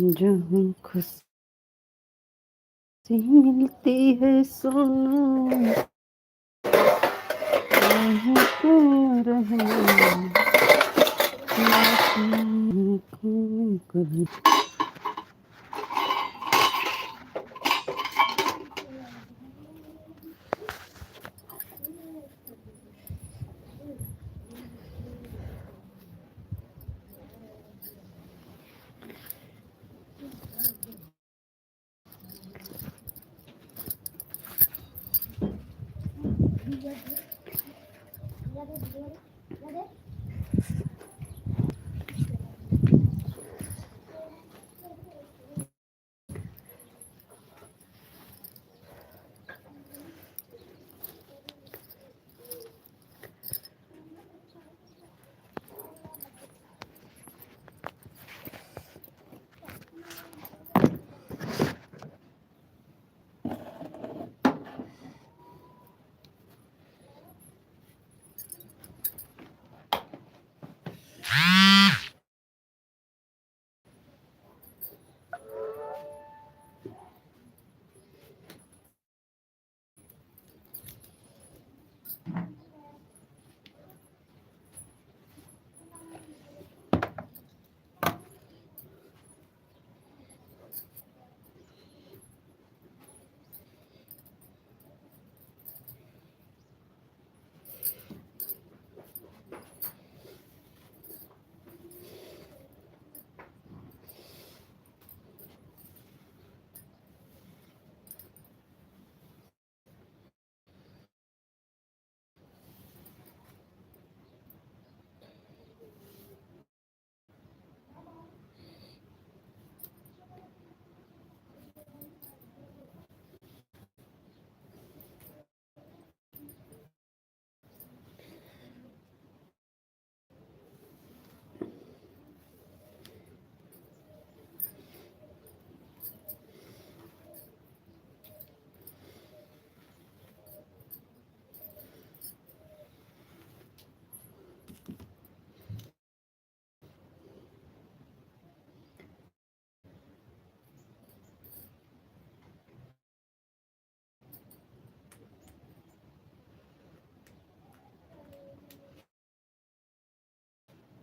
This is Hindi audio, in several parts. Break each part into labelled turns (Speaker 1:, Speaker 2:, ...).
Speaker 1: जहाँ खुशी मिलती है सोनू वहीं तुम रहना। कभी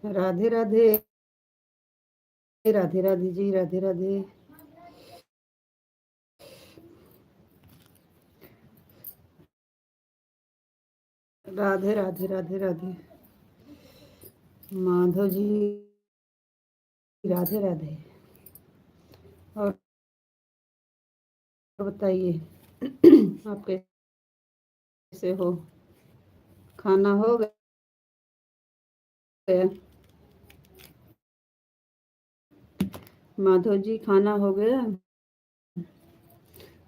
Speaker 1: राधे राधे। राधे राधे जी, राधे राधे। राधे राधे राधे राधे। माधव जी राधे राधे। और बताइए आप कैसे हो? खाना हो गया? माधव जी खाना हो गया?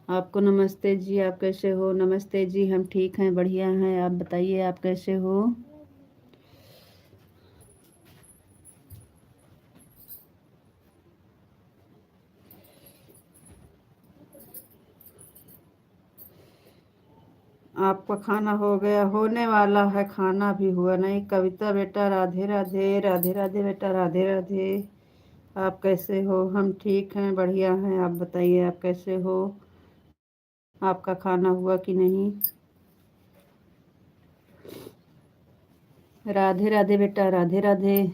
Speaker 1: आपको नमस्ते जी, आप कैसे हो? नमस्ते जी, हम ठीक हैं, बढ़िया हैं। आप बताइए आप कैसे हो? आपका खाना हो गया? होने वाला है, खाना भी हुआ नहीं। कविता बेटा राधे राधे। राधे राधे बेटा, राधे राधे। आप कैसे हो? हम ठीक हैं, बढ़िया हैं। आप बताइए आप कैसे हो? आपका खाना हुआ कि नहीं? राधे राधे बेटा, राधे राधे।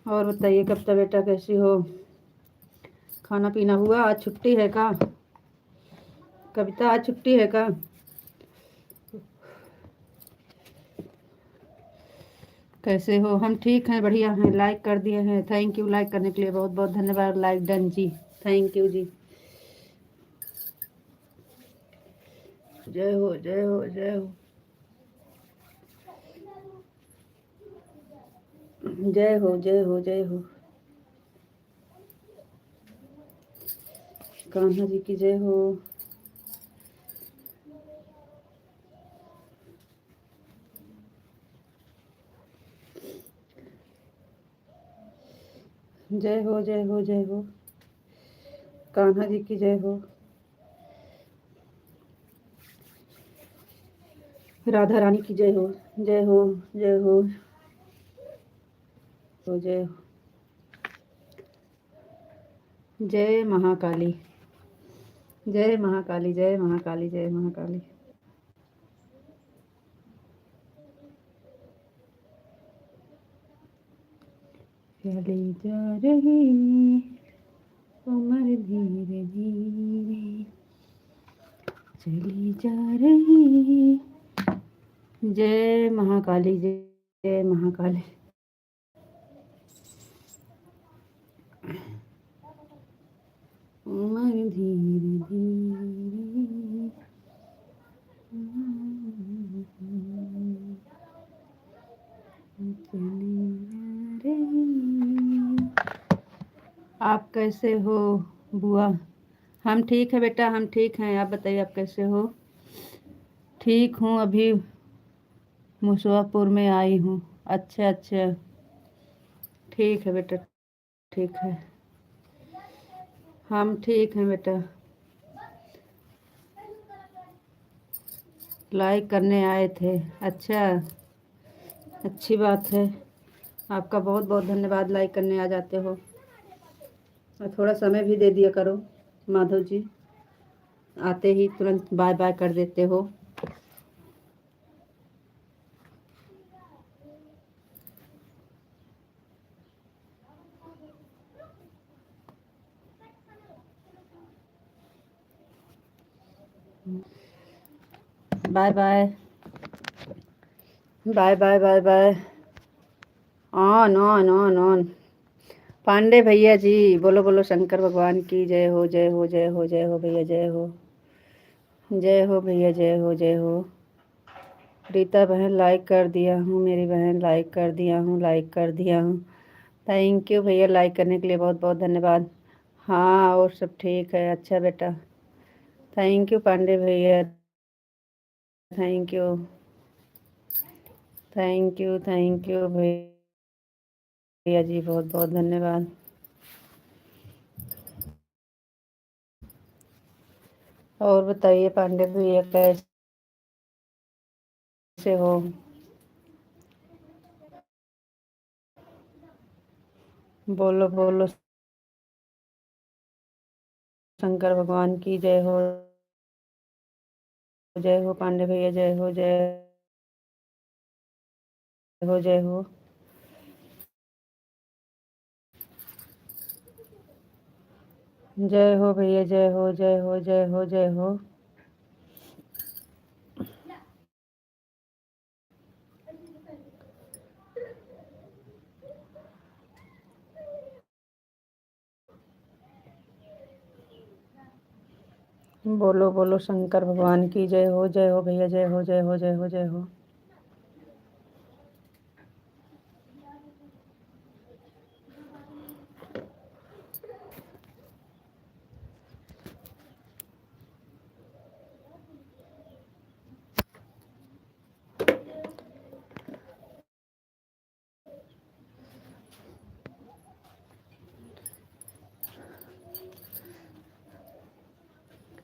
Speaker 1: और बताइए कविता बेटा कैसी हो? खाना पीना हुआ? आज छुट्टी है का? कविता आज छुट्टी है का? कैसे हो? हम ठीक हैं, बढ़िया हैं। लाइक कर दिए हैं, थैंक यू। लाइक करने के लिए बहुत बहुत धन्यवाद। लाइक डन जी, थैंक यू जी। जय हो, जय हो, जय हो। जय हो, जय हो, जय हो। कान्हा जी की जय हो। जय हो, जय हो, जय हो। कान्हा जी की जय हो। राधा रानी की जय हो। जय हो, जय हो, जय हो। जय महाकाली, जय महाकाली, जय महाकाली, जय महाकाली। चली जा रही उम्र धीरे धीरे चली जा रही। जय महाकाली, जय महाकाली। उम्र धीरे धीरे चली जा रही। आप कैसे हो बुआ? हम ठीक है बेटा, हम ठीक हैं। आप बताइए, आप कैसे हो? ठीक हूँ, अभी मुसवापुर में आई हूँ। अच्छा अच्छा, ठीक है बेटा, ठीक है। हम ठीक हैं बेटा। लाइक करने आए थे। अच्छा, अच्छी बात है। आपका बहुत बहुत धन्यवाद, लाइक करने आ जाते हो। और थोड़ा समय भी दे दिया करो माधव जी, आते ही तुरंत बाय बाय कर देते हो। Bye bye, bye bye, bye bye. On on on on. Pandey भैया जी, बोलो बोलो शंकर भगवान की जय हो, जय हो, जय हो, जय हो भैया, जय हो, जय हो भैया, जय हो, जय हो। रीता बहन, लाइक कर दिया हूँ। मेरी बहन, लाइक कर दिया हूँ, लाइक कर दिया हूँ। थैंक यू भैया, लाइक करने के लिए बहुत बहुत धन्यवाद। हाँ, और सब ठीक है। अच्छा बेटा, थैंक यू पांडे भैया, thank you, thank you, thank you भैया जी, बहुत बहुत धन्यवाद। और बताइए पांडे भैया, कैसे हो? बोलो बोलो शंकर भगवान की जय हो, जय हो पांडे भैया, जय हो, जय हो, जय हो। जय हो भैया, जय हो, जय हो, जय हो, जय हो। बोलो बोलो शंकर भगवान की जय हो, जय हो भैया, जय हो, जय हो, जय हो, जय हो।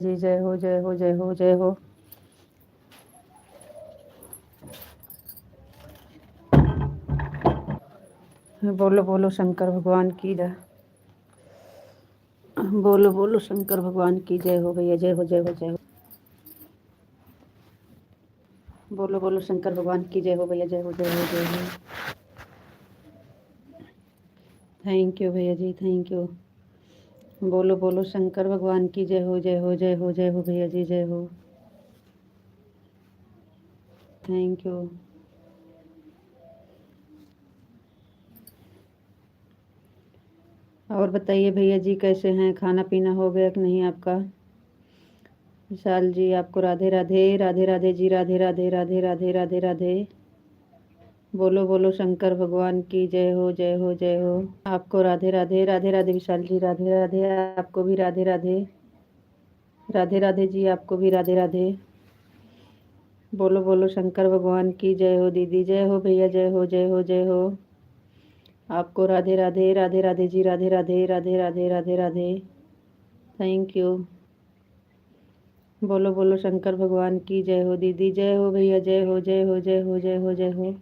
Speaker 1: जी, जय हो, जय हो, जय हो, जय हो। बोलो बोलो शंकर भगवान की जय। बोलो बोलो शंकर भगवान की जय हो भैया, जय हो, जय हो, जय हो। बोलो बोलो शंकर भगवान की जय हो भैया, जय हो, जय हो, जय हो। थैंक यू भैया जी, थैंक यू। बोलो बोलो शंकर भगवान की जय हो, जय हो, जय हो, जय हो भैया जी, जय हो। Thank you. और बताइए भैया जी, कैसे हैं? खाना पीना हो गया कि नहीं आपका? विशाल जी, आपको राधे राधे, राधे राधे जी, राधे राधे, राधे राधे, राधे राधे। बोलो बोलो शंकर भगवान की जय हो, जय हो, जय हो। आपको राधे राधे, राधे राधे विशाल जी, राधे राधे। आपको भी राधे राधे, राधे राधे जी, आपको भी राधे राधे। बोलो बोलो शंकर भगवान की जय हो दीदी, जय हो भैया, जय हो, जय हो, जय हो। आपको राधे राधे, राधे राधे जी, राधे राधे, राधे राधे, राधे राधे। Thank you. बोलो बोलो शंकर भगवान की जय हो दीदी, जय हो भैया, जय हो, जय हो, जय हो, जय हो, जय हो।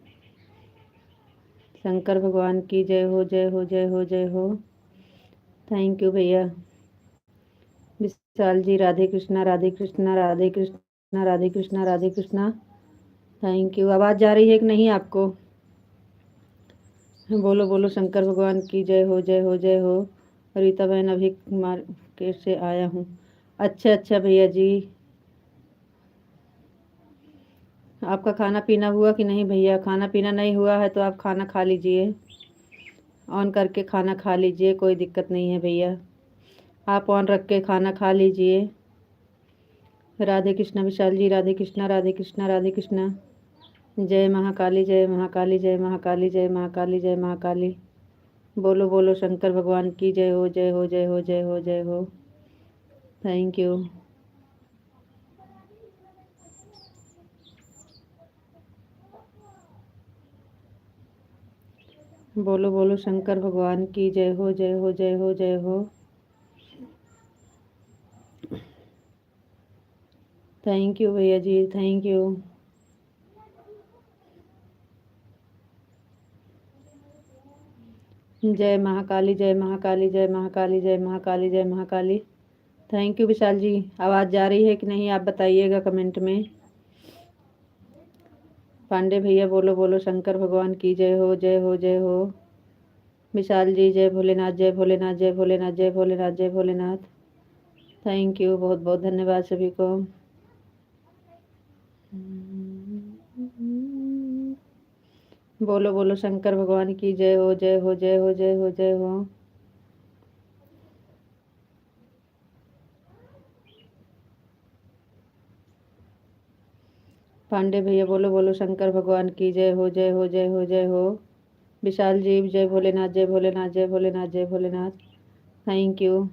Speaker 1: शंकर भगवान की जय हो, जय हो, जय हो, जय हो। थैंक यू भैया। विशाल जी राधे कृष्णा राधे कृष्णा राधे कृष्णा राधे कृष्णा राधे कृष्णा। Thank you. आवाज़ जा रही है कि नहीं आपको? बोलो बोलो शंकर भगवान की जय हो जय हो जय हो। रीता बहन अभी मार्केट से आया हूँ। अच्छा अच्छा भैया जी। आपका खाना पीना हुआ कि नहीं भैया? खाना पीना नहीं हुआ है तो आप खाना खा लीजिए, ऑन करके खाना खा लीजिए, कोई दिक्कत नहीं है भैया। आप ऑन रख के खाना खा लीजिए। राधे कृष्णा विशाल जी राधे कृष्णा राधे कृष्णा राधे कृष्णा। जय महाकाली जय महाकाली जय महाकाली जय महाकाली जय महाकाली। बोलो बोलो शंकर भगवान की जय हो जय हो जय हो जय हो जय हो। Thank you. बोलो बोलो शंकर भगवान की जय हो जय हो जय हो जय हो। थैंक यू भैया जी थैंक यू। जय महाकाली जय महाकाली जय महाकाली जय महाकाली जय महाकाली। थैंक यू विशाल जी। आवाज़ जा रही है कि नहीं आप बताइएगा कमेंट में। पांडे भैया बोलो बोलो शंकर भगवान की जय हो जय हो जय हो। विशाल जी जय भोलेनाथ जय भोलेनाथ जय भोलेनाथ जय भोलेनाथ जय भोलेनाथ। थैंक यू बहुत बहुत धन्यवाद सभी को। बोलो बोलो शंकर भगवान की जय हो जय हो जय हो जय हो जय हो। पांडे भैया बोलो बोलो शंकर भगवान की जय हो जय हो जय हो जय हो। विशाल जी जय भोलेनाथ जय भोलेनाथ जय भोलेनाथ जय भोलेनाथ। Thank you.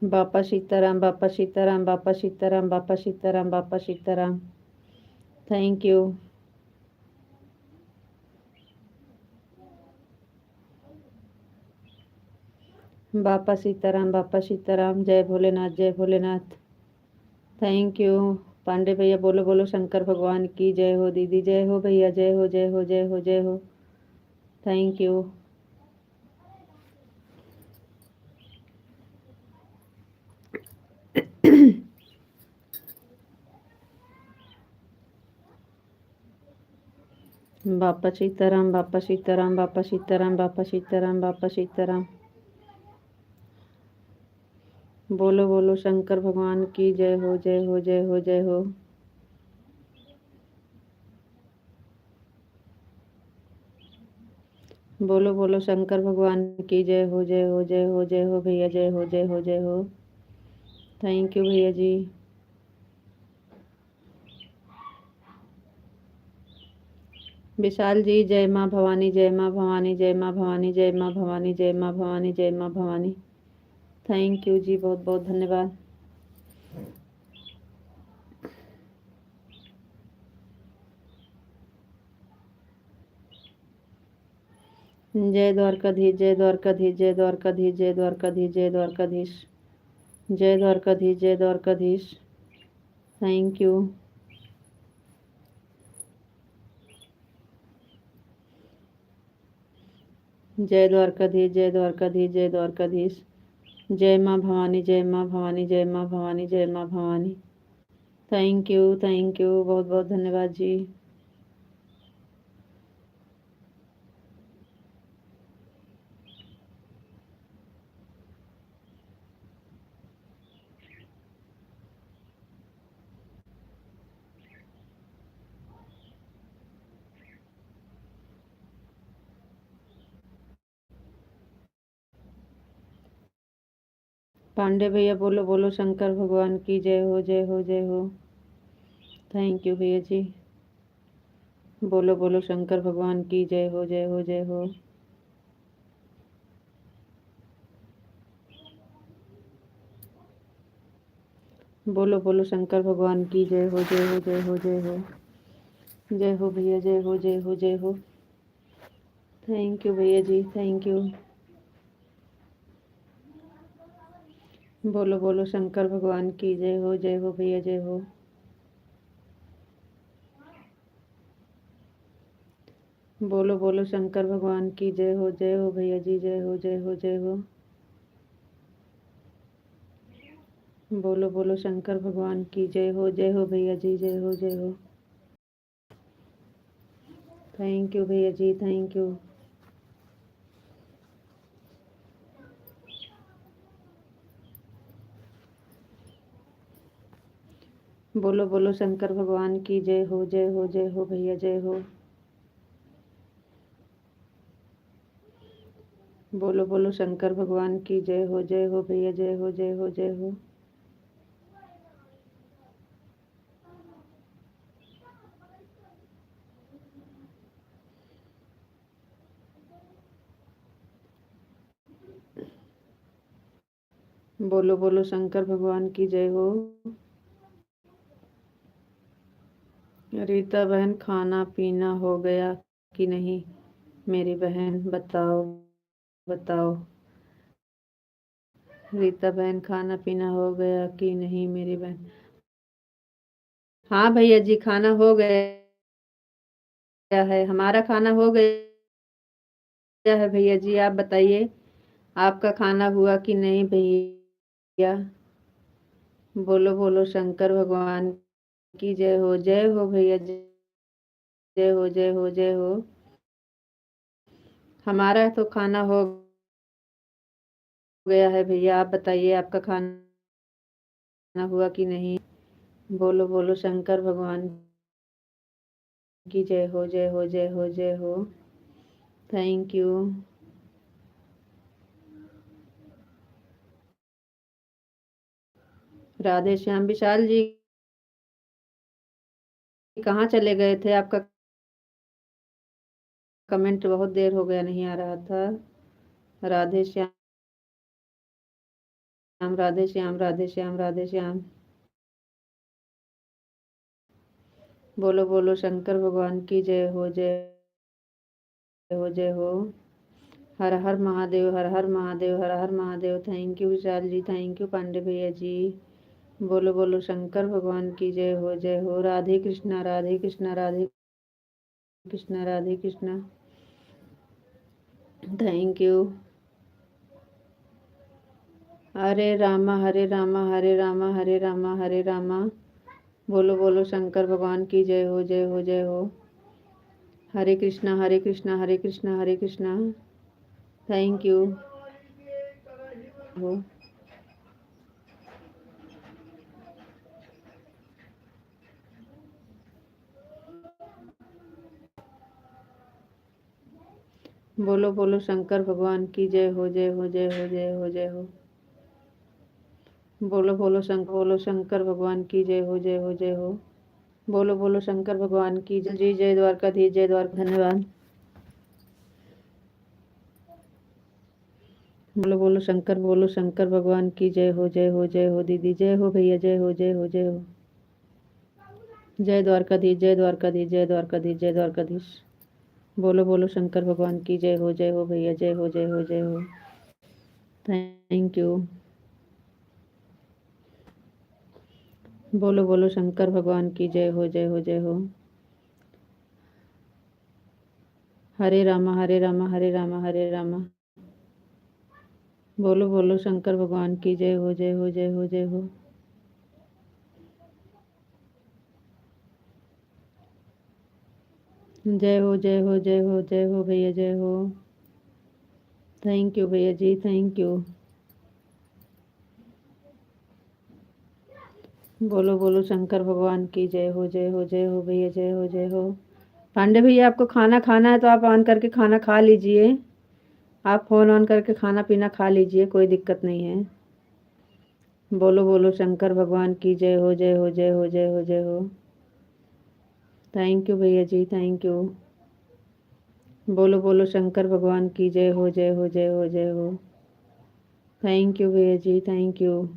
Speaker 1: बापा सीताराम बापा सीताराम बापा सीताराम बापा सीताराम बापा सीताराम। Thank you. बापा सीताराम बापा सीताराम जय भोलेनाथ जय भोलेनाथ। Thank you. पांडे भैया बोलो बोलो शंकर भगवान की जय हो। दीदी जय हो भैया जय हो जय हो जय हो जय हो। Thank you. बापा सीताराम बापा सीताराम बापा सीताराम बापा सीताराम बापा सीताराम। बोलो बोलो शंकर भगवान की जय हो जय हो जय हो जय हो। बोलो बोलो शंकर भगवान की जय हो जय हो जय हो जय हो भैया जय हो जय हो जय हो। थैंक यू भैया जी। विशाल जी जय माँ भवानी जय माँ भवानी जय माँ भवानी जय माँ भवानी जय माँ भवानी जय माँ भवानी। थैंक यू जी बहुत बहुत धन्यवाद। जय द्वारकाधीश जय द्वारकाधीश जय द्वारकाधीश जय द्वारकाधीश जय द्वारकाधीश जय द्वारकाधीश जय द्वारकाधीश। Thank you. जय द्वारकाधीश जय द्वारकाधीश जय द्वारकाधीश। जय माँ भवानी जय माँ भवानी जय माँ भवानी जय माँ भवानी। थैंक यू बहुत बहुत धन्यवाद जी। पांडे भैया बोलो बोलो शंकर भगवान की जय हो जय हो जय हो। थैंक यू भैया जी। बोलो बोलो शंकर भगवान की जय हो जय हो जय हो। बोलो बोलो शंकर भगवान की जय हो जय हो जय हो जय हो। जय हो भैया जय हो जय हो जय हो। थैंक यू भैया जी थैंक यू। बोलो बोलो शंकर भगवान की जय हो भैया जय हो। बोलो बोलो शंकर भगवान की जय हो भैया जी जय हो जय हो जय हो। बोलो बोलो शंकर भगवान की जय हो भैया जी जय हो जय हो। थैंक यू भैया जी थैंक यू। बोलो बोलो शंकर भगवान की जय हो भैया जय हो। बोलो बोलो शंकर भगवान की जय हो भैया जय हो जय हो जय हो। बोलो बोलो शंकर भगवान की जय हो। रीता बहन खाना पीना हो गया कि नहीं मेरी बहन बताओ बताओ। रीता बहन खाना पीना हो गया कि नहीं मेरी बहन। हाँ भैया जी खाना हो गया है हमारा खाना हो गया है भैया जी आप बताइए आपका खाना हुआ कि नहीं भैया। बोलो बोलो शंकर भगवान की जय हो भैया जय हो जय हो। हमारा तो खाना हो गया है भैया आप बताइए आपका खाना हुआ कि नहीं। बोलो बोलो शंकर भगवान की जय हो जय हो जय हो जय हो। Thank you. राधे श्याम विशाल जी कहाँ चले गए थे आपका कमेंट बहुत देर हो गया नहीं आ रहा था। राधे श्याम राधे श्याम राधे श्याम राधे श्याम। बोलो बोलो शंकर भगवान की जय हो। हर हर महादेव हर हर महादेव हर हर Mahadev. Thank you Vishal ji thank you Pandey भैया जी। बोलो बोलो शंकर भगवान की जय हो। राधे कृष्णा राधे कृष्णा राधे कृष्णा राधे कृष्णा। Thank you. हरे रामा हरे रामा हरे रामा हरे रामा हरे रामा। बोलो बोलो शंकर भगवान की जय हो जय हो जय हो। हरे कृष्णा हरे कृष्णा हरे कृष्णा हरे कृष्णा। थैंक यू हो। बोलो बोलो शंकर भगवान की जय हो जय हो जय हो जय हो जय हो। बोलो शंकर भगवान की जय हो जय हो जय हो। बोलो बोलो शंकर भगवान की जय जी जय द्वारकाधीश जय द्वारका धन्यवाद। बोलो शंकर भगवान की जय हो दीदी जय हो भैया जय हो जय हो जय हो। जय द्वारकाधीश जय द्वारकाधीश जय द्वारकाधीश जय द्वारकाधीश। बोलो बोलो शंकर भगवान की जय हो भैया जय हो जय हो जय हो। Thank you. बोलो बोलो शंकर भगवान की जय हो जय हो। हरे रामा हरे रामा हरे रामा हरे रामा। बोलो बोलो शंकर भगवान की जय हो जय हो जय हो जय हो। जय हो जय हो जय हो जय हो भैया जय हो। थैंक यू भैया जी थैंक यू। बोलो बोलो शंकर भगवान की जय हो भैया जय हो। पांडे भैया आपको खाना खाना है तो आप ऑन करके खाना खा लीजिए। आप फोन ऑन करके खाना पीना खा लीजिए कोई दिक्कत नहीं है। बोलो बोलो शंकर भगवान की जय हो जय हो जय हो जय हो जय हो। थैंक यू भैया जी थैंक यू। बोलो बोलो शंकर भगवान की जय हो जय हो जय हो जय हो। थैंक यू भैया जी थैंक यू।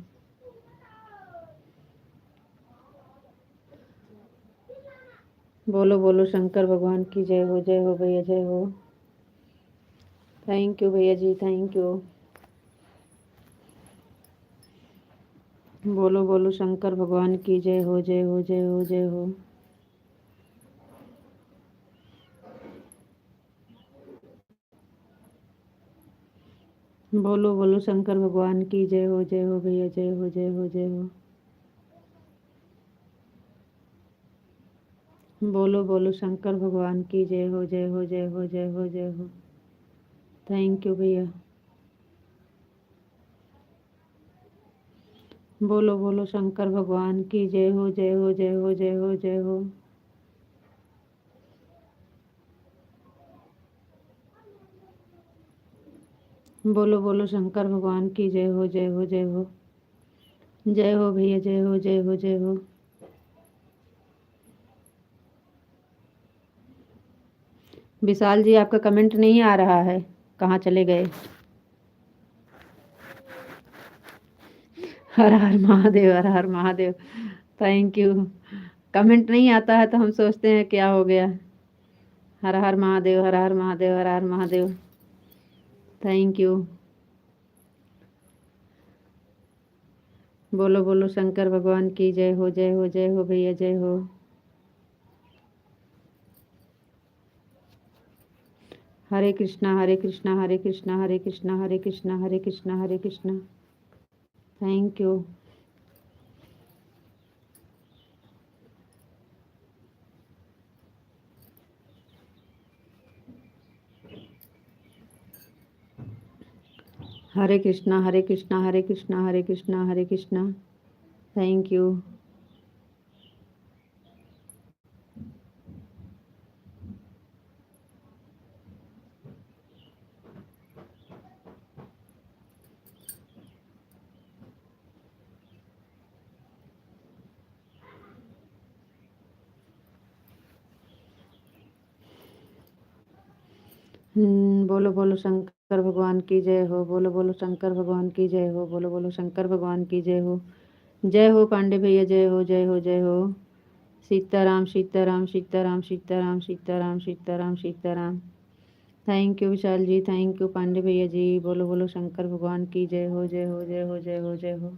Speaker 1: बोलो बोलो शंकर भगवान की जय हो भैया जय हो। थैंक यू भैया जी थैंक यू। बोलो बोलो शंकर भगवान की जय हो, जय हो, जय हो, जय हो। बोलो बोलो शंकर भगवान की जय हो, जय हो भैया, जय हो, जय हो, जय हो। बोलो बोलो शंकर भगवान की जय हो, जय हो, जय हो, जय हो, जय हो। थैंक यू भैया। बोलो बोलो शंकर भगवान की जय हो, जय हो, जय हो, जय हो, जय हो। बोलो बोलो शंकर भगवान की जय हो, जय हो, जय हो। जय हो भैया, जय हो, जय हो, जय हो। विशाल जी आपका कमेंट नहीं आ रहा है, कहाँ चले गए? हर हर महादेव, हर हर महादेव। Thank you. कमेंट नहीं आता है तो हम सोचते हैं क्या हो गया। हर हर महादेव, हर हर महादेव, हर हर महादेव। Thank you. बोलो बोलो शंकर भगवान की जय हो, जय हो, जय हो भैया, जय हो। Hare Krishna, Hare Krishna, Hare Krishna, Hare Krishna, Hare Krishna, Hare Krishna, Hare Krishna. Thank you. Hare Krishna, Hare Krishna, Hare Krishna, Hare Krishna, Hare Krishna. Thank you. बोलो बोलो शंकर भगवान की जय हो, बोलो बोलो शंकर भगवान की जय हो, बोलो बोलो शंकर भगवान की जय हो। जय हो पांडे भैया, जय हो, जय हो, जय हो। Sitaram, Sitaram, Sitaram, Sitaram, Sitaram, Sitaram, Sitaram. Thank you Vishal ji, thank you Pandey भैया जी। बोलो बोलो शंकर भगवान की जय हो, जय हो, जय हो, जय हो, जय हो।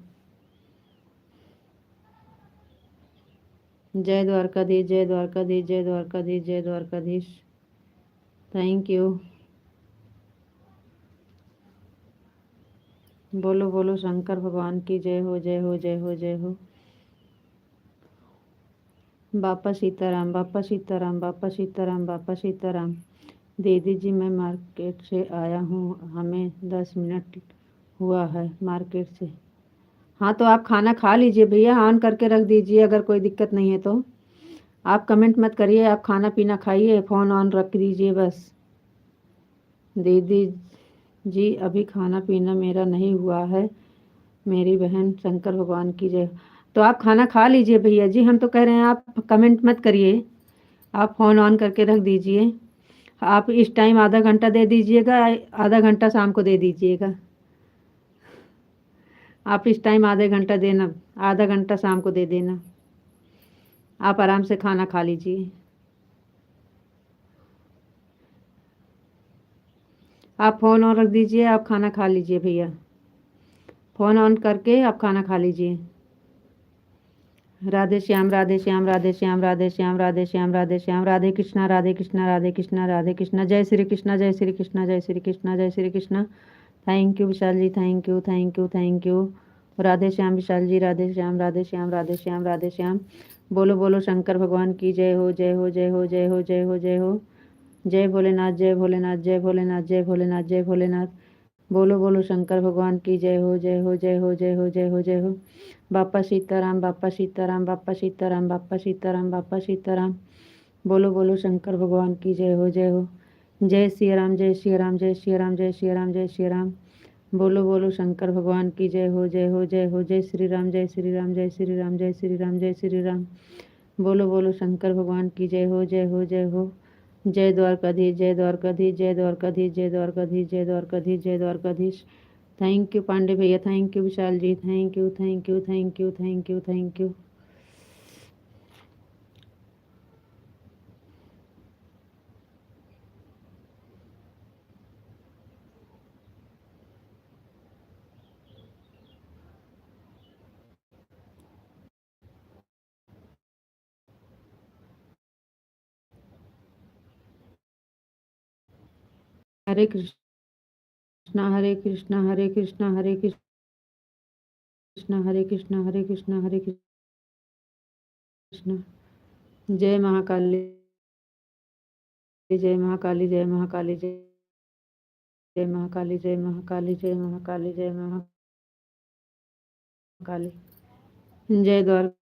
Speaker 1: जय द्वारकाधीश, जय द्वारकाधीश, जय द्वारकाधीश, जय द्वारकाधीश। Thank you. बोलो बोलो शंकर भगवान की जय हो, जय हो, जय हो, जय हो। बापा सीताराम, बापा सीताराम, बापा सीताराम, बापा सीताराम। दीदी जी मैं मार्केट से आया हूँ, हमें 10 मिनट हुआ है मार्केट से। हाँ तो आप खाना खा लीजिए भैया, ऑन करके रख दीजिए अगर कोई दिक्कत नहीं है तो। आप कमेंट मत करिए, आप खाना पीना खाइए, फ़ोन ऑन रख दीजिए बस। दीदी जी अभी खाना पीना मेरा नहीं हुआ है, मेरी बहन शंकर भगवान की जय। तो आप खाना खा लीजिए भैया जी, हम तो कह रहे हैं आप कमेंट मत करिए, आप फ़ोन ऑन करके रख दीजिए। आप इस टाइम आधा घंटा दे दीजिएगा, आधा घंटा शाम को दे दीजिएगा। आप इस टाइम आधे घंटा देना, आधा घंटा शाम को दे देना। आप आराम से खाना खा लीजिए। आप फ़ोन ऑन रख दीजिए, आप खाना खा लीजिए भैया। फ़ोन ऑन करके आप खाना खा लीजिए। राधे श्याम, राधे श्याम, राधे श्याम, राधे श्याम, राधे श्याम, राधे श्याम। राधे कृष्णा, राधे कृष्णा, राधे कृष्णा, राधे कृष्णा। जय श्री कृष्णा, जय श्री कृष्णा, जय श्री कृष्णा, जय Shri Krishna. Thank you Vishal ji, thank you, thank you, thank you. Radhe Shyam Vishal ji, Radhe Shyam, Radhe Shyam, Radhe Shyam, Radhe Shyam. बोलो बोलो शंकर भगवान की जय हो, जय हो, जय हो, जय हो, जय हो, जय हो। जय भोलेनाथ, जय भोलेनाथ, जय भोलेनाथ, जय भोलेनाथ, जय भोलेनाथ। बोलो बोलो शंकर भगवान की जय हो, जय हो, जय हो, जय हो, जय हो, जय हो। बापा सीताराम, बापा सीताराम, बापा सीताराम, बापा सीताराम, बापा सीताराम। बोलो बोलो शंकर भगवान की जय हो, जय हो। जय श्री राम, जय श्री राम, जय श्री राम, जय श्री राम, जय श्री राम। बोलो बोलो शंकर भगवान की जय हो, जय हो, जय हो। जय श्री राम, जय श्री राम, जय श्री राम, जय श्री राम, जय श्री राम। बोलो बोलो शंकर भगवान की जय हो, जय हो, जय हो। जय द्वारकाधीश, जय द्वारकाधीश, जय द्वारकाधीश, जय द्वारकाधीश, जय द्वारकाधीश, जय द्वारकाधीश। थैंक यू पांडे भैया, thank you Vishal ji, thank you, thank you, thank you, thank you, thank you. Hare Krishna Hare Krishna Hare Krishna Hare Krishna Hare Krishna Hare Krishna. जय महाकाली जय महाकाली जय महाकाली जय महाकाली जय महाकाली जय महाकाली जय महाकाली। जय द्वारकाधीश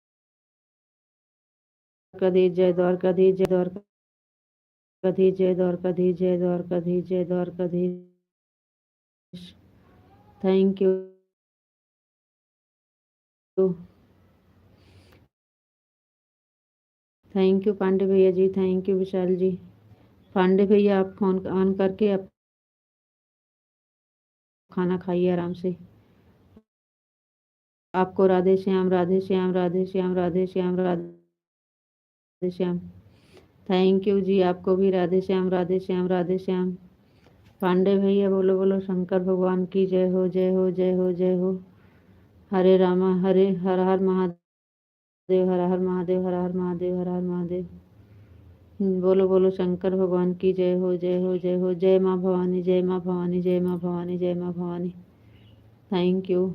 Speaker 1: जय द्वारकाधीश जय द्वारकाधीश जय द्वारकाधीश जय द्वारकाधीश जय Dwarkadhish. Thank you thank you Pandey भैया जी, थैंक यू विशाल जी। पांडे भैया आप फोन ऑन करके आप खाना खाइए आराम से। आपको राधे श्याम राधे श्याम राधे श्याम राधे श्याम राधे श्याम। थैंक यू जी, आपको भी राधे श्याम राधे श्याम राधे श्याम। पांडे भैया बोलो बोलो शंकर भगवान की जय हो जय हो जय हो जय हो। हरे रामा हरे हर हर महादेव हर हर महादेव हर हर महादेव हर हर महादेव। बोलो बोलो शंकर भगवान की जय हो जय हो जय हो। जय माँ भवानी जय माँ भवानी जय माँ भवानी जय माँ भवानी। Thank you.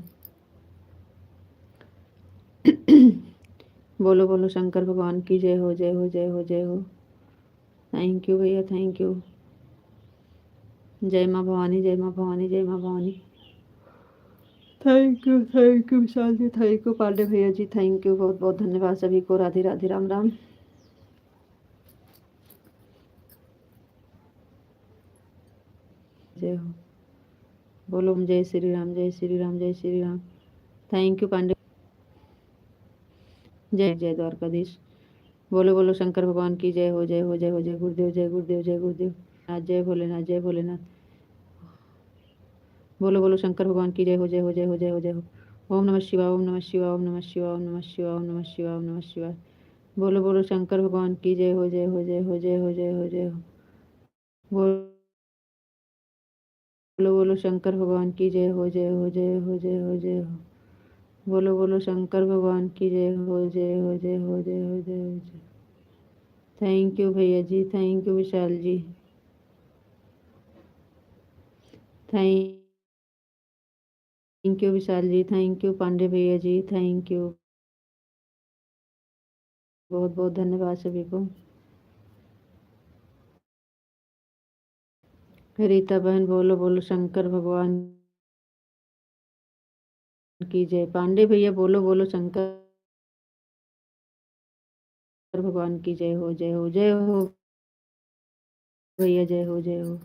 Speaker 1: बोलो बोलो शंकर भगवान की जय हो जय हो जय हो जय हो। थैंक यू भैया थैंक यू। जय माँ भवानी जय माँ भवानी जय माँ Bhavani. Thank you Vishal ji, thank you Pandey भैया जी, थैंक यू बहुत बहुत धन्यवाद सभी को। राधे राधे राम राम। जय हो। बोलो जय श्री राम जय श्री राम जय श्री राम। Thank you Pandey. जय जय द्वारकाधीश। बोलो बोलो शंकर भगवान की जय हो जय हो जय हो। जय गुरुदेव जय गुरुदेव जय गुरुदेव। नाथ जय भोलेनाथ जय भोलेनाथ। बोलो बोलो शंकर भगवान की जय हो जय हो जय हो जय हो जय हो। ओम नमः शिवाय ओम नमः शिवाय ओम नमः शिवाय ओम नमः शिवाय ओम नमः शिवाय ओम नमः शिवाय। बोलो बोलो शंकर भगवान की जय हो जय हो जय हो जय हो जय हो जय हो। बोलो बोलो शंकर भगवान की जय हो जय हो जय हो जय हो जय हो। बोलो बोलो शंकर भगवान की जय हो जय हो जय हो जय हो जय हो जय। थैंक यू भैया जी, thank you Vishal ji, thank you Vishal ji, thank you Pandey भैया जी, थैंक यू बहुत बहुत धन्यवाद सभी को। रीता बहन बोलो बोलो शंकर भगवान की जय। पांडे भैया बोलो बोलो शंकर भगवान की जय हो जय हो जय हो भैया जय हो जय हो।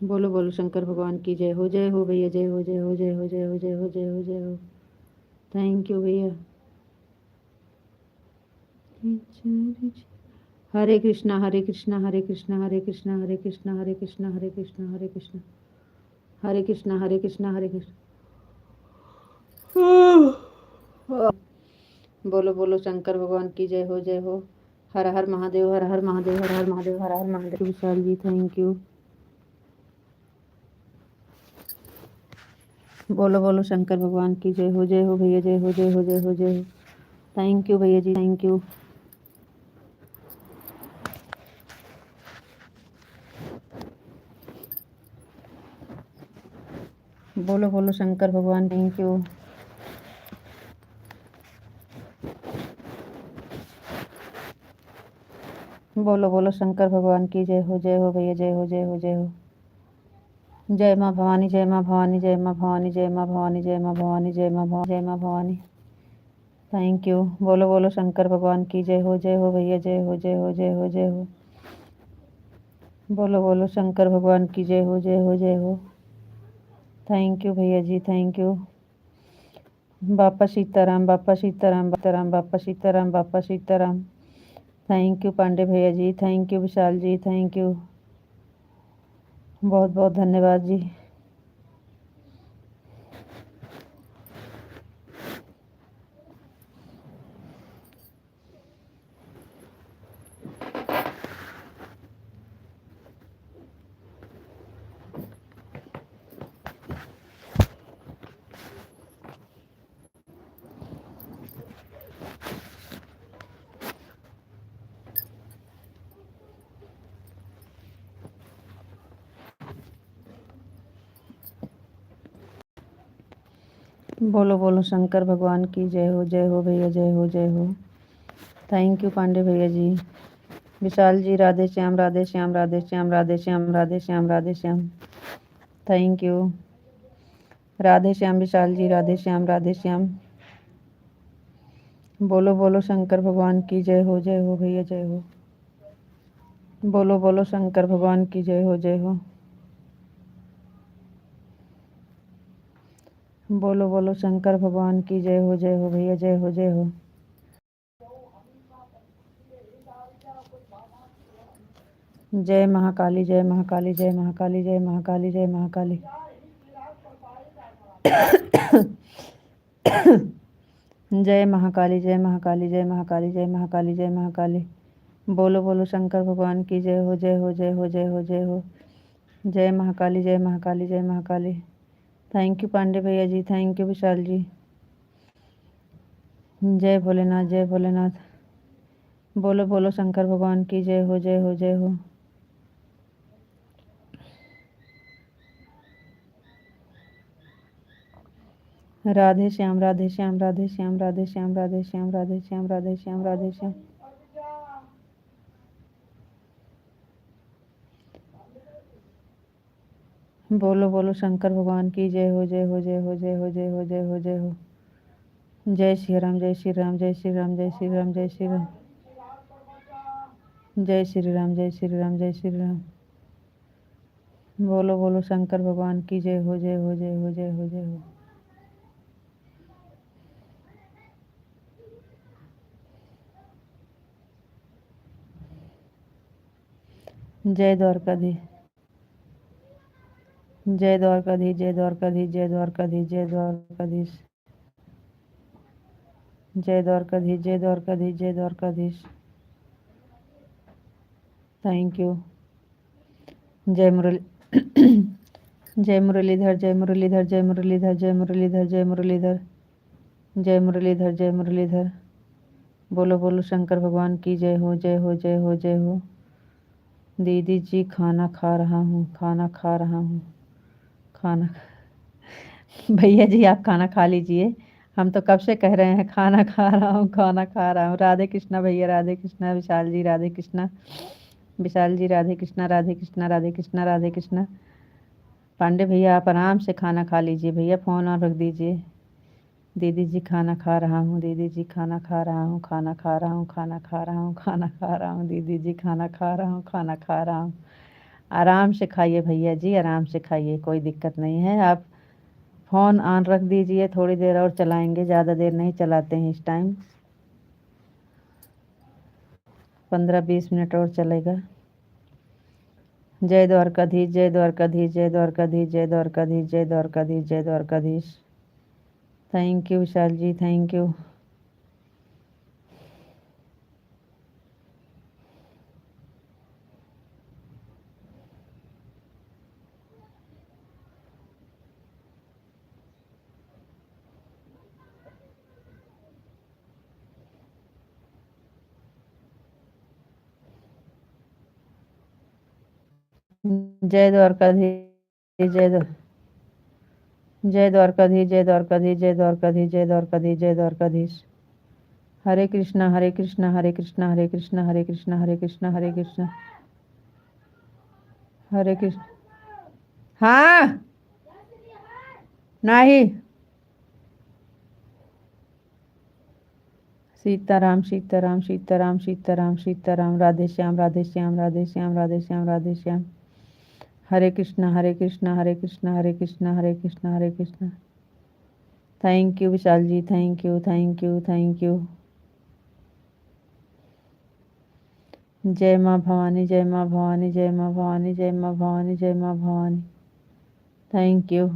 Speaker 1: बोलो बोलो शंकर भगवान की जय हो भैया जय हो जय हो जय हो जय हो जय हो जय हो जय हो। थैंक यू भैया। हरे कृष्णा हरे कृष्णा हरे कृष्णा हरे कृष्णा हरे कृष्णा हरे कृष्णा हरे कृष्णा हरे कृष्णा हरे कृष्णा हरे कृष्णा हरे कृष्णा। बोलो बोलो शंकर भगवान की जय हो जय हो। हर हर महादेव हर हर महादेव हर हर महादेव हर हर महादेव। विशाल जी थैंक यू। बोलो बोलो शंकर भगवान की जय हो भैया जय हो जय हो जय हो जय हो। थैंक यू भैया जी थैंक यू। बोलो बोलो शंकर भगवान थैंक यू। बोलो बोलो शंकर भगवान की जय हो भैया जय हो जय हो जय हो। जय माँ भवानी जय माँ भवानी जय माँ भवानी जय माँ भवानी जय माँ भवानी जय माँ भवानी जय माँ भवानी। Thank you. बोलो बोलो शंकर भगवान की जय हो भैया जय हो जय हो जय हो जय हो। बोलो बोलो शंकर भगवान की जय हो जय हो। थैंक यू भैया जी थैंक यू। बापा सीताराम बापा सीताराम सीताराम बापा सीताराम बापा सीताराम। थैंक यू पांडे भैया जी, thank you Vishal ji, thank you बहुत बहुत धन्यवाद जी। बोलो बोलो शंकर भगवान की जय हो भैया, जय हो जय हो। थैंक यू पांडे भैया जी। विशाल जी राधे श्याम राधे श्याम राधे श्याम राधे श्याम राधे श्याम राधे श्याम। Thank you Radhe Shyam Vishal ji, Radhe Shyam Radhe Shyam. बोलो बोलो शंकर भगवान की जय हो भैया, जय हो। बोलो बोलो शंकर भगवान की जय हो जय हो। बोलो बोलो शंकर भगवान की जय हो भैया, जय हो जय हो। जय महाकाली जय महाकाली जय महाकाली जय महाकाली जय महाकाली। जय महाकाली जय महाकाली जय महाकाली जय महाकाली जय महाकाली। बोलो बोलो शंकर भगवान की जय हो जय हो जय हो जय हो जय हो। जय महाकाली जय महाकाली जय महाकाली। थैंक यू पांडे भैया जी, थैंक यू विशाल जी। जय भोलेनाथ जय भोलेनाथ। बोलो बोलो शंकर भगवान की जय हो जय हो जय हो। राधे श्याम राधे श्याम राधे श्याम राधे श्याम राधे श्याम राधे श्याम राधे श्याम राधे श्याम। बोलो बोलो शंकर भगवान की जय हो जय हो जय हो जय हो जय हो जय हो जय हो। जय श्री राम जय श्री राम जय श्री राम जय श्री राम जय श्री राम। जय श्री राम जय श्री राम जय श्री राम। बोलो बोलो शंकर भगवान की जय हो जय हो जय हो जय हो जय हो। जय द्वारकाधीश जय द्वारकाधीश जय द्वारकाधीश जय द्वारकाधीश जय द्वारकाधीश जय द्वारकाधीश जय द्वारकाधीश जय द्वारकाधीश। Thank you. जय मुरली जय मुरलीधर जय मुरलीधर जय मुरलीधर जय मुरलीधर जय मुरलीधर जय मुरलीधर जय मुरलीधर। बोलो बोलो शंकर भगवान की जय हो जय हो जय हो जय हो। दीदी जी खाना खा रहा हूँ, खाना खा रहा हूँ, खाना। भैया जी आप खाना खा लीजिए, हम तो कब से कह रहे हैं खाना खा रहा हूँ, खाना खा रहा हूँ। राधे कृष्णा भैया, राधे कृष्णा विशाल जी, राधे कृष्णा विशाल जी, राधे कृष्णा राधे कृष्णा राधे कृष्णा राधे कृष्णा। पांडे भैया आप आराम से खाना खा लीजिए, भैया फ़ोन ऑन रख दीजिए। दीदी जी खाना खा रहा हूँ, दीदी जी खाना खा रहा हूँ, खाना खा रहा हूँ, खाना खा रहा हूँ, खाना खा रहा हूँ, दीदी जी खाना खा रहा हूँ, खाना खा रहा हूँ। आराम से खाइए भैया जी, आराम से खाइए, कोई दिक्कत नहीं है। आप फ़ोन ऑन रख दीजिए, थोड़ी देर और चलाएंगे, ज़्यादा देर नहीं चलाते हैं इस टाइम, 15-20 मिनट और चलेगा। जय द्वारकाधीश जय द्वारकाधीश जय द्वारकाधीश जय द्वारकाधीश जय द्वारकाधीश जय Dwarkadhish. Thank you Vishal ji, thank you. जय द्वारकाधीश जय द्वारकाधीश जय द्वारकाधीश जय द्वारकाधीश जय द्वारकाधीश जय द्वारकाधीश। हरे कृष्णा हरे कृष्णा हरे कृष्णा हरे कृष्णा हरे कृष्णा हरे कृष्णा हरे कृष्णा हरे कृष्ण। हाँ नहीं। Sitaram Sitaram Sitaram Sitaram Sitaram. Radhe Shyam Radhe Shyam Radhe Shyam Radhe Shyam Radhe Shyam. Hare Krishna Hare Krishna Hare Krishna Hare Krishna Hare Krishna Hare Krishna. Thank you Vishal ji, thank you thank you thank you. जय माँ भवानी जय माँ भवानी जय माँ भवानी जय माँ भवानी जय माँ भवानी। Thank you.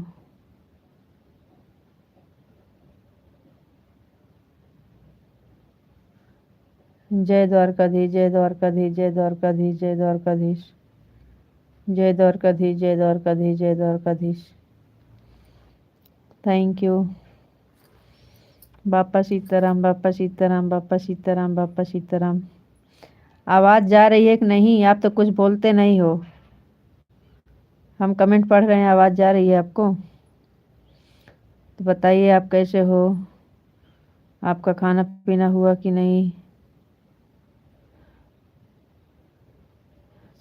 Speaker 1: जय द्वारकाधीश जय द्वारकाधीश जय द्वारकाधीश जय द्वारकाधीश जय द्वारकाधीश जय द्वारकाधीश जय द्वारकाधीश। Thank you. बापा सीताराम बापा सीताराम बापा सीताराम बापा सीताराम। आवाज़ जा रही है कि नहीं? आप तो कुछ बोलते नहीं हो। हम कमेंट पढ़ रहे हैं, आवाज़ जा रही है आपको? तो बताइए आप कैसे हो, आपका खाना पीना हुआ कि नहीं।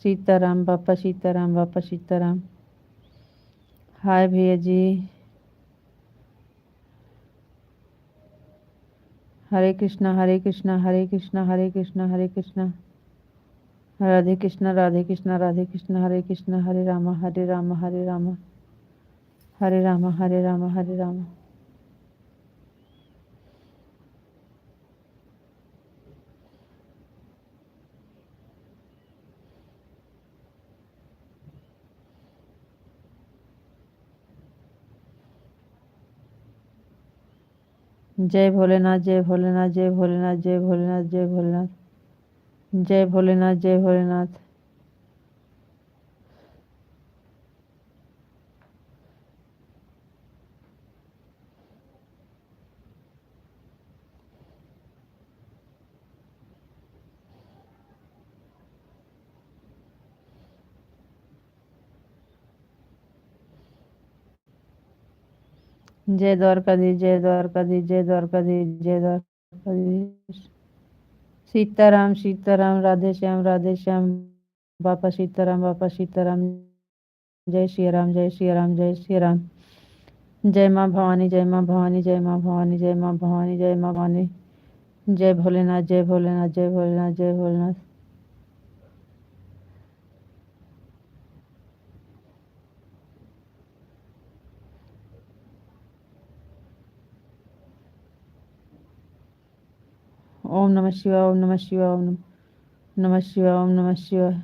Speaker 1: सीताराम बापा, सीताराम बापा, सीताराम। हाय भैया जी। हरे कृष्णा, हरे कृष्णा, हरे कृष्णा, हरे कृष्णा, हरे कृष्णा, राधे कृष्णा, राधे कृष्णा, राधे कृष्णा, हरे कृष्णा, हरे रामा, हरे रामा, हरे रामा, हरे रामा, हरे रामा, हरे रामा। जय भोलेनाथ, जय भोलेनाथ, जय भोलेनाथ, जय भोलेनाथ, जय भोलेनाथ, जय भोलेनाथ, जय भोलेनाथ। जय द्वारकाधीश, जय द्वारकाधीश, जय द्वारकाधीश, जय द्वारकाधीश। सीताराम, सीताराम, राधे श्याम, राधे श्याम, बापा सीताराम, बापा सीताराम। जय श्री राम, जय श्री राम, जय श्री राम। जय माँ भवानी, जय माँ भवानी, जय माँ भवानी, जय माँ भवानी, जय माँ भवानी। जय भोलेनाथ, जय भोलेनाथ, जय भोलेनाथ, जय भोलेनाथ। ओम नमः शिवाय, ओम नमः शिवाय, ओम नमः शिवाय, ओम नमः शिवाय।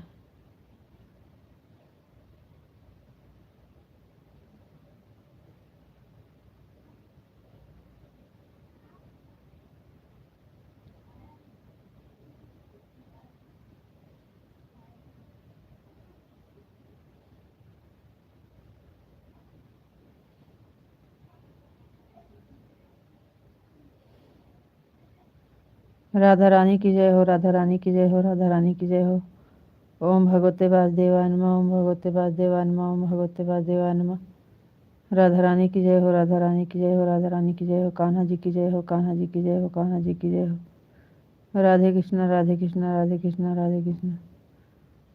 Speaker 1: राधा रानी की जय हो, राधा रानी की जय हो, राधा रानी की जय हो। ओम भगवते वासुदेवाय नमः, ओम भगवते वासुदेवाय नमः, ओम भगवते वासुदेवाय नमः। राधा रानी की जय हो, राधा रानी की जय हो, राधा रानी की जय हो। कान्हा जी की जय हो, कान्हा जी की जय हो, कान्हा जी की जय हो। राधे कृष्णा, राधे कृष्णा, राधे कृष्णा, राधे कृष्णा।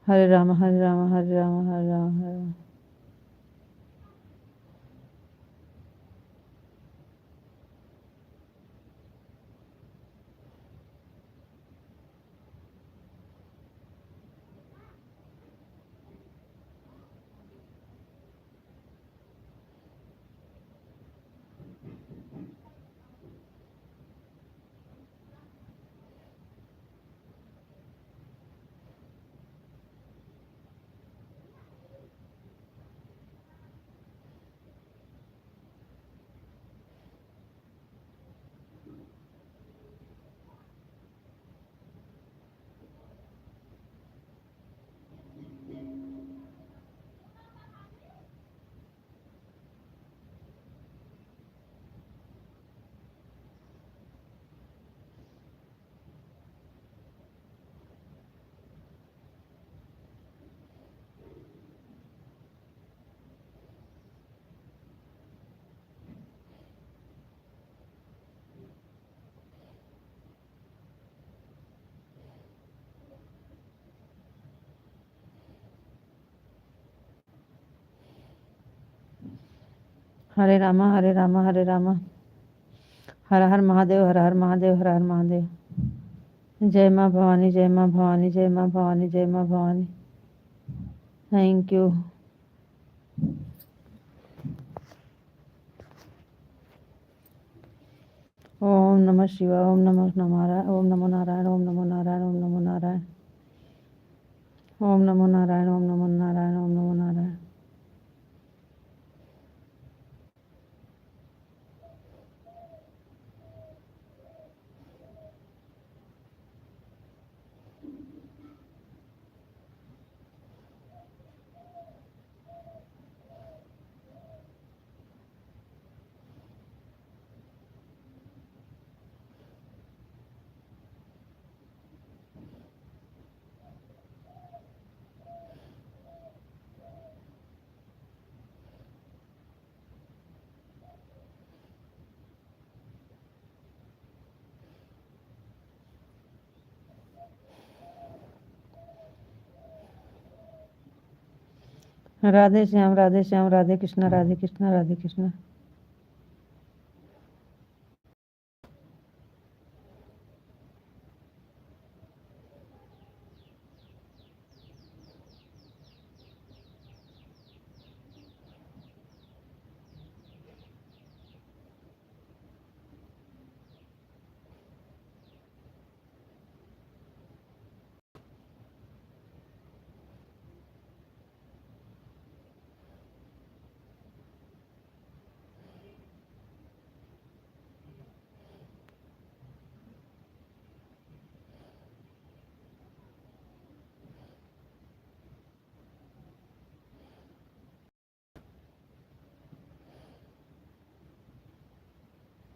Speaker 1: हरे राम, हरे राम, हरे राम, हरे राम, हरे राम। हरे रामा, हरे रामा, हरे रामा। हर हर महादेव, हर हर महादेव, हर हर महादेव। जय माँ भवानी, जय माँ भवानी, जय माँ भवानी, जय माँ भवानी। Thank you. ओम नमः शिवाय, ओम नमो नारायण, ओम नमो नारायण, ओम नमो नारायण, ओम नमो नारायण, ओम नमो नारायण, ओम नमो नारायण, ओम नमो नारायण। राधे श्याम राधे श्याम, राधे कृष्णा राधे कृष्णा राधे कृष्णा।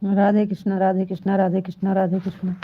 Speaker 1: राधे कृष्णा राधे कृष्णा राधे कृष्णा राधे कृष्णा।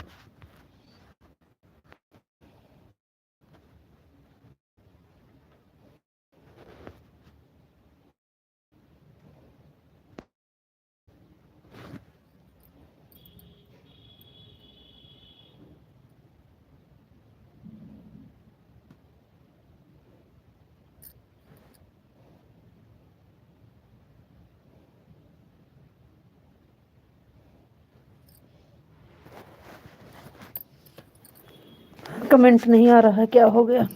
Speaker 1: कमेंट नहीं आ रहा है, क्या हो गया?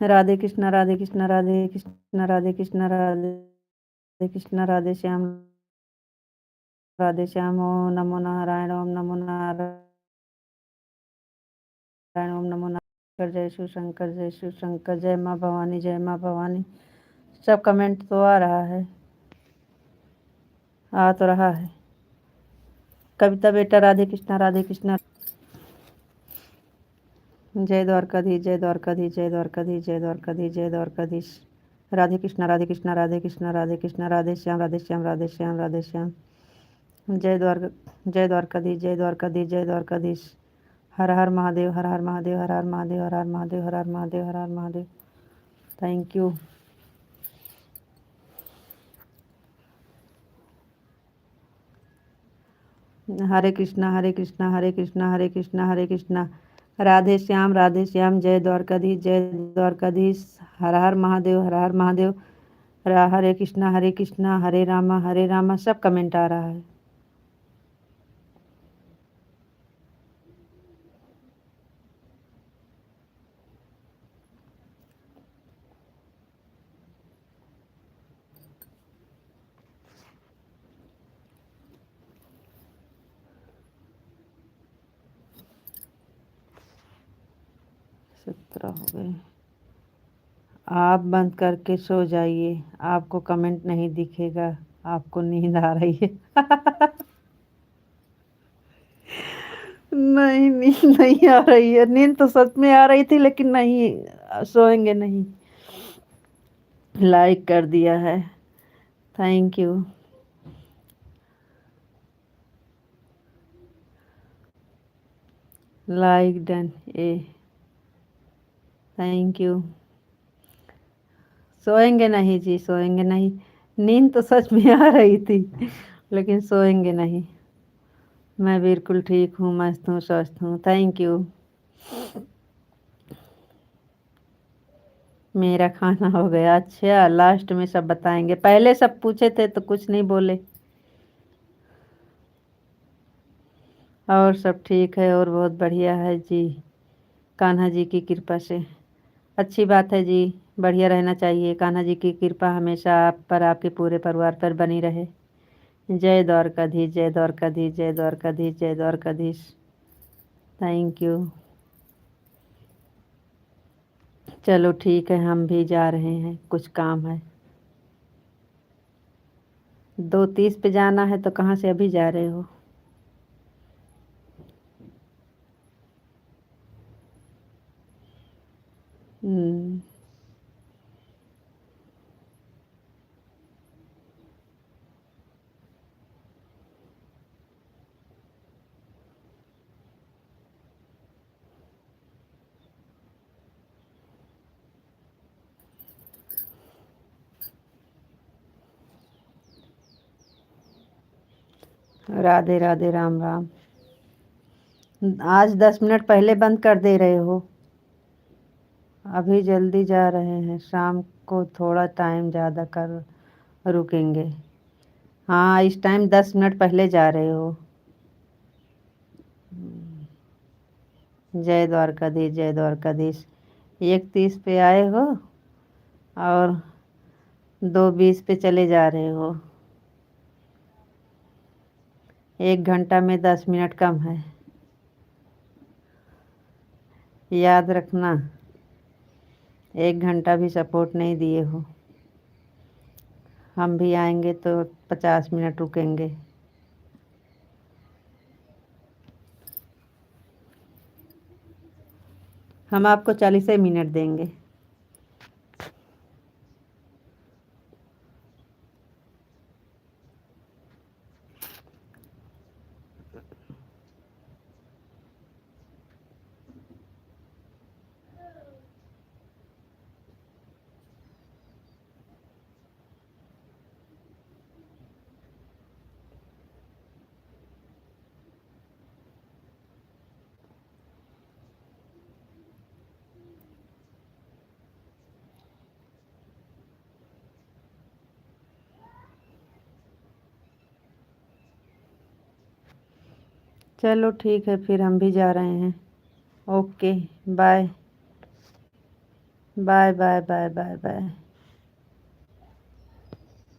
Speaker 1: राधे कृष्णा राधे कृष्णा राधे कृष्णा राधे कृष्णा राधे कृष्णा। राधे श्याम। ओम नमो नारायण, ओम नमो नारायण, ओम नमो नारायण। जय शिव शंकर, जय शिव शंकर, जय माँ भवानी, जय माँ भवानी। सब कमेंट तो आ रहा है, आ तो रहा है। कविता बेटा राधे कृष्णा राधे कृष्णा। जय द्वारकाधीश, जय द्वारकाधीश, जय द्वारकाधीश, जय द्वारकाधीश, जय द्वारकाधीश। राधे कृष्णा राधे कृष्णा राधे कृष्णा राधे कृष्णा। राधे श्याम राधे श्याम राधे श्याम राधे श्याम। जय द्वारकाधीश, जय द्वारकाधीश, जय द्वारकाधीश। हर हर महादेव, हर हर महादेव, हर हर महादेव, हर हर महादेव, हर हर महादेव, हर हर महादेव। Thank you. हरे कृष्णा हरे कृष्णा हरे कृष्णा हरे कृष्णा हरे कृष्णा। राधे श्याम राधे श्याम, जय द्वारकाधीश, जय द्वारकाधीश। हर हर महादेव, हर हर महादेव। हरे कृष्णा हरे रामा। सब कमेंट आ रहा है। सत्रह हो गए। आप बंद करके सो जाइए, आपको कमेंट नहीं दिखेगा, आपको नींद आ रही है। नहीं, नींद नहीं आ रही है। नींद तो सच में आ रही थी, लेकिन नहीं, सोएंगे नहीं। लाइक कर दिया है, थैंक यू। लाइक डन ए, थैंक यू। सोएंगे नहीं जी, सोएंगे नहीं। नींद तो सच में आ रही थी, लेकिन सोएंगे नहीं। मैं बिल्कुल ठीक हूँ, मस्त हूँ, स्वस्थ हूँ, थैंक यू। मेरा खाना हो गया। अच्छा, लास्ट में सब बताएंगे, पहले सब पूछे थे तो कुछ नहीं बोले। और सब ठीक है, और बहुत बढ़िया है जी, कान्हा जी की कृपा से। अच्छी बात है जी, बढ़िया रहना चाहिए। कान्हा जी की कृपा हमेशा आप पर, आपके पूरे परिवार पर बनी रहे। जय द्वारकाधीश, जय द्वारकाधीश, जय द्वारकाधीश, जय द्वारकाधीश। Thank you. चलो ठीक है, हम भी जा रहे हैं, कुछ काम है। 2:30 पे जाना है, तो कहाँ से अभी जा रहे हो? हम्म। राधे राधे, राम राम। आज 10 मिनट पहले बंद कर दे रहे हो। अभी जल्दी जा रहे हैं, शाम को थोड़ा टाइम ज़्यादा कर रुकेंगे। हाँ, इस टाइम 10 मिनट पहले जा रहे हो। जय द्वारकाधीश, जय द्वारकाधीश। 1:30 पे आए हो और 2:20 पे चले जा रहे हो। 1 घंटा में 10 मिनट कम है, याद रखना। 1 घंटा भी सपोर्ट नहीं दिए हो। हम भी आएंगे तो 50 मिनट रुकेंगे। हम आपको 40 ही मिनट देंगे। चलो ठीक है, फिर हम भी जा रहे हैं। Okay, bye bye bye bye bye bye.